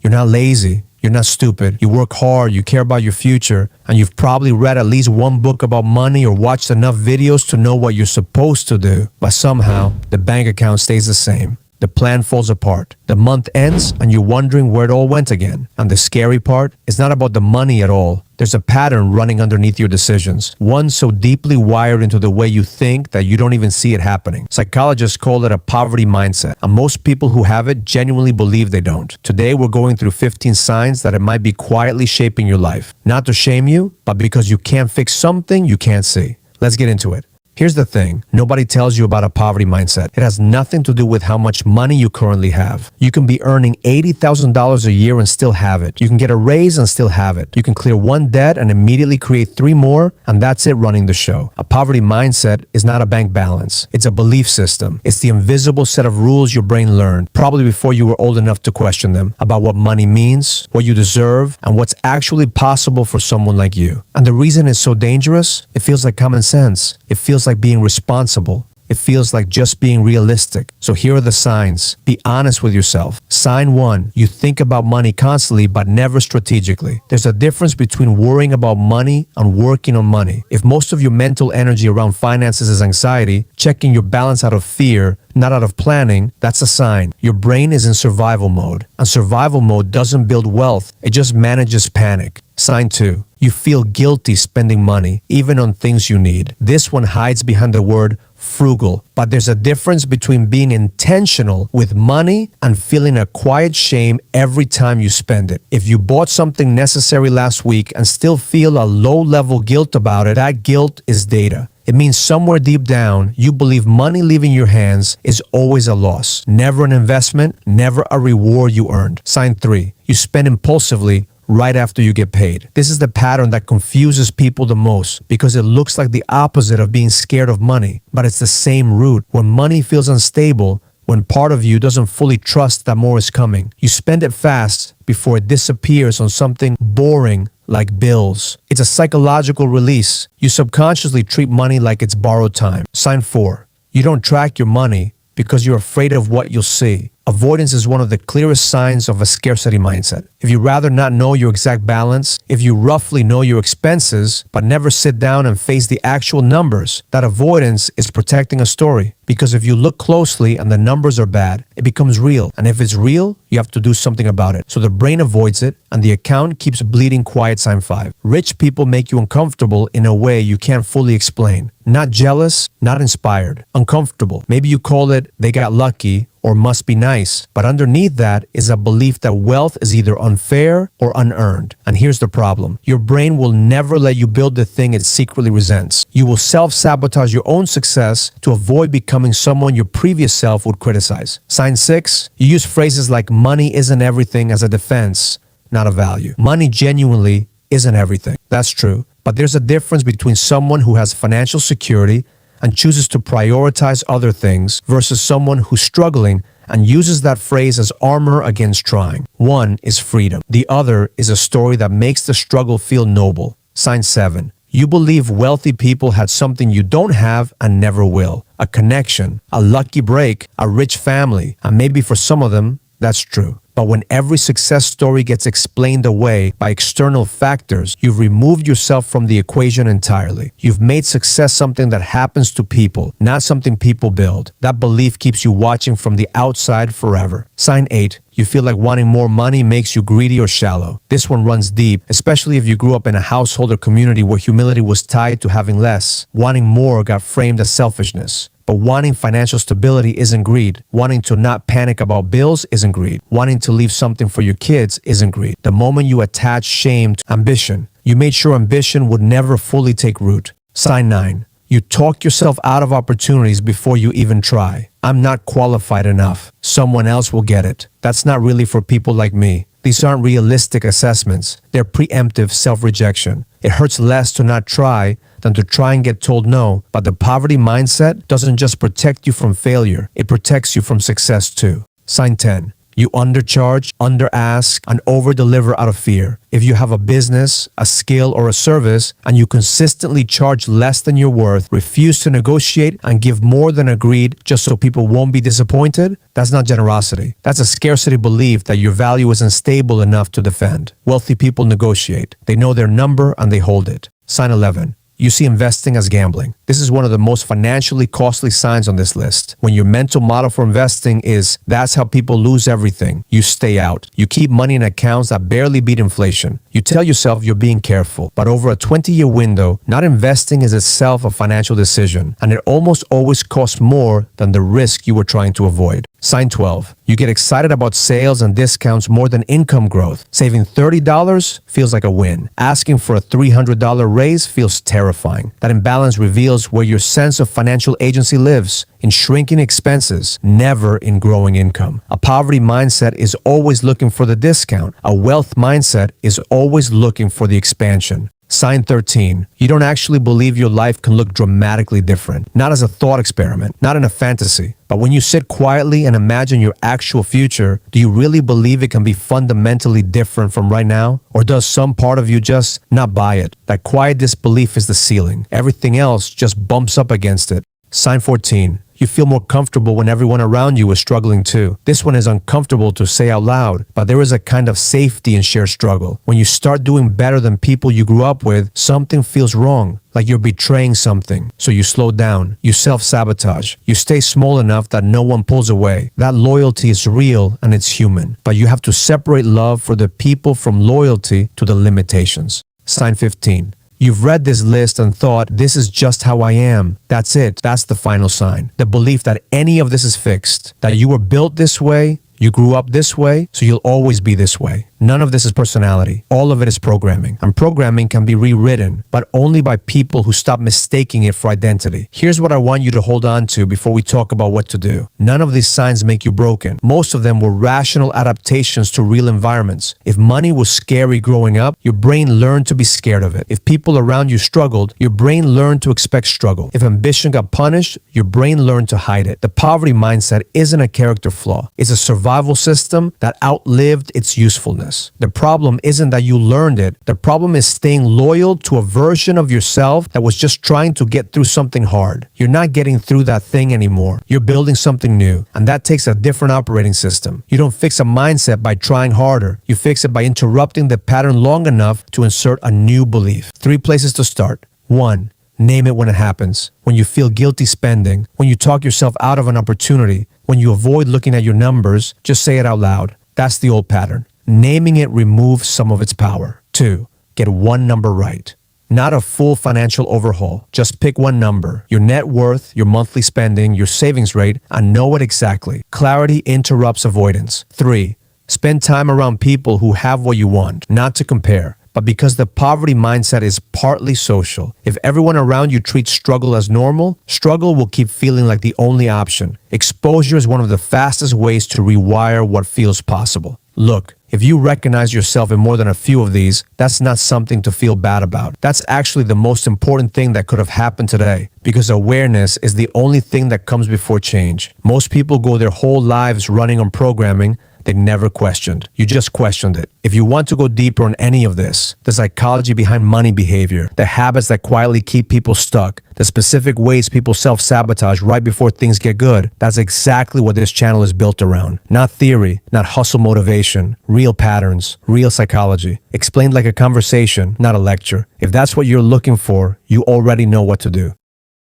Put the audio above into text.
You're not lazy. You're not stupid. You work hard, you care about your future, and you've probably read at least one book about money or watched enough videos to know what you're supposed to do. But somehow, the bank account stays the same. The plan falls apart. The month ends and you're wondering where it all went again. And the scary part is not about the money at all. There's a pattern running underneath your decisions. One so deeply wired into the way you think that you don't even see it happening. Psychologists call it a poverty mindset. And most people who have it genuinely believe they don't. Today we're going through 15 signs that it might be quietly shaping your life. Not to shame you, but because you can't fix something you can't see. Let's get into it. Here's the thing, nobody tells you about a poverty mindset. It has nothing to do with how much money you currently have. You can be earning $80,000 a year and still have it. You can get a raise and still have it. You can clear one debt and immediately create 3 more, and that's it running the show. A poverty mindset is not a bank balance. It's a belief system. It's the invisible set of rules your brain learned, probably before you were old enough to question them, about what money means, what you deserve, and what's actually possible for someone like you. And the reason it's so dangerous, it feels like common sense. It feels like being responsible. It feels like just being realistic. So here are the signs. Be honest with yourself. Sign 1. You think about money constantly but never strategically. There's a difference between worrying about money and working on money. If most of your mental energy around finances is anxiety, checking your balance out of fear, not out of planning, that's a sign. Your brain is in survival mode. And survival mode doesn't build wealth. It just manages panic. Sign 2. You feel guilty spending money, even on things you need. This one hides behind the word frugal. But there's a difference between being intentional with money and feeling a quiet shame every time you spend it. If you bought something necessary last week and still feel a low-level guilt about it, that guilt is data. It means somewhere deep down, you believe money leaving your hands is always a loss. Never an investment, never a reward you earned. Sign 3. You spend impulsively right after you get paid. This is the pattern that confuses people the most because it looks like the opposite of being scared of money, but it's the same root. When money feels unstable, when part of you doesn't fully trust that more is coming, you spend it fast before it disappears on something boring like bills. It's a psychological release. You subconsciously treat money like it's borrowed time. Sign 4. You don't track your money because you're afraid of what you'll see. Avoidance is one of the clearest signs of a scarcity mindset. If you rather not know your exact balance, if you roughly know your expenses, but never sit down and face the actual numbers, that avoidance is protecting a story. Because if you look closely and the numbers are bad, it becomes real. And if it's real, you have to do something about it. So the brain avoids it, and the account keeps bleeding quiet. Sign 5. Rich people make you uncomfortable in a way you can't fully explain. Not jealous, not inspired. Uncomfortable. Maybe you call it they got lucky or must be nice. But underneath that is a belief that wealth is either unfair or unearned. And here's the problem. Your brain will never let you build the thing it secretly resents. You will self-sabotage your own success to avoid becoming someone your previous self would criticize. Sign 6. You use phrases like money isn't everything as a defense, not a value. Money genuinely isn't everything. That's true. But there's a difference between someone who has financial security and chooses to prioritize other things versus someone who's struggling and uses that phrase as armor against trying. One is freedom. The other is a story that makes the struggle feel noble. Sign 7. You believe wealthy people had something you don't have and never will. A connection, a lucky break, a rich family, and maybe for some of them, that's true. But when every success story gets explained away by external factors, you've removed yourself from the equation entirely. You've made success something that happens to people, not something people build. That belief keeps you watching from the outside forever. Sign 8. You feel like wanting more money makes you greedy or shallow. This one runs deep, especially if you grew up in a household or community where humility was tied to having less. Wanting more got framed as selfishness. But wanting financial stability isn't greed. Wanting to not panic about bills isn't greed. Wanting to leave something for your kids isn't greed. The moment you attach shame to ambition, you made sure ambition would never fully take root. Sign 9. You talk yourself out of opportunities before you even try. I'm not qualified enough. Someone else will get it. That's not really for people like me. These aren't realistic assessments. They're preemptive self-rejection. It hurts less to not try than to try and get told no. But the poverty mindset doesn't just protect you from failure. It protects you from success too. Sign 10. You undercharge, underask, and overdeliver out of fear. If you have a business, a skill, or a service, and you consistently charge less than you're worth, refuse to negotiate, and give more than agreed just so people won't be disappointed, that's not generosity. That's a scarcity belief that your value isn't stable enough to defend. Wealthy people negotiate. They know their number and they hold it. Sign 11. You see investing as gambling. This is one of the most financially costly signs on this list. When your mental model for investing is, that's how people lose everything, you stay out. You keep money in accounts that barely beat inflation. You tell yourself you're being careful, but over a 20-year window, not investing is itself a financial decision, and it almost always costs more than the risk you were trying to avoid. Sign 12. You get excited about sales and discounts more than income growth. Saving $30 feels like a win. Asking for a $300 raise feels terrifying. That imbalance reveals where your sense of financial agency lives, in shrinking expenses, never in growing income. A poverty mindset is always looking for the discount. A wealth mindset is always looking for the expansion. Sign 13. You don't actually believe your life can look dramatically different. Not as a thought experiment, not in a fantasy. But when you sit quietly and imagine your actual future, do you really believe it can be fundamentally different from right now? Or does some part of you just not buy it? That quiet disbelief is the ceiling. Everything else just bumps up against it. Sign 14. You feel more comfortable when everyone around you is struggling too. This one is uncomfortable to say out loud, but there is a kind of safety in shared struggle. When you start doing better than people you grew up with, something feels wrong, like you're betraying something. So you slow down, you self-sabotage, you stay small enough that no one pulls away. That loyalty is real and it's human, but you have to separate love for the people from loyalty to the limitations. Sign 15. You've read this list and thought, this is just how I am. That's it. That's the final sign. The belief that any of this is fixed, that you were built this way, you grew up this way, so you'll always be this way. None of this is personality. All of it is programming. And programming can be rewritten, but only by people who stop mistaking it for identity. Here's what I want you to hold on to before we talk about what to do. None of these signs make you broken. Most of them were rational adaptations to real environments. If money was scary growing up, your brain learned to be scared of it. If people around you struggled, your brain learned to expect struggle. If ambition got punished, your brain learned to hide it. The poverty mindset isn't a character flaw. It's a survival system that outlived its usefulness. The problem isn't that you learned it. The problem is staying loyal to a version of yourself that was just trying to get through something hard. You're not getting through that thing anymore. You're building something new, and that takes a different operating system. You don't fix a mindset by trying harder. You fix it by interrupting the pattern long enough to insert a new belief. 3 places to start. 1. Name it when it happens. When you feel guilty spending, when you talk yourself out of an opportunity, when you avoid looking at your numbers, just say it out loud. That's the old pattern. Naming it removes some of its power. 2. Get one number right. Not a full financial overhaul. Just pick one number. Your net worth, your monthly spending, your savings rate, and know it exactly. Clarity interrupts avoidance. 3. Spend time around people who have what you want, not to compare, but because the poverty mindset is partly social. If everyone around you treats struggle as normal, struggle will keep feeling like the only option. Exposure is one of the fastest ways to rewire what feels possible. Look, if you recognize yourself in more than a few of these, that's not something to feel bad about. That's actually the most important thing that could have happened today, because awareness is the only thing that comes before change. Most people go their whole lives running on programming they never questioned. You just questioned it. If you want to go deeper on any of this, the psychology behind money behavior, the habits that quietly keep people stuck, the specific ways people self-sabotage right before things get good, that's exactly what this channel is built around. Not theory, not hustle motivation, real patterns, real psychology. Explained like a conversation, not a lecture. If that's what you're looking for, you already know what to do.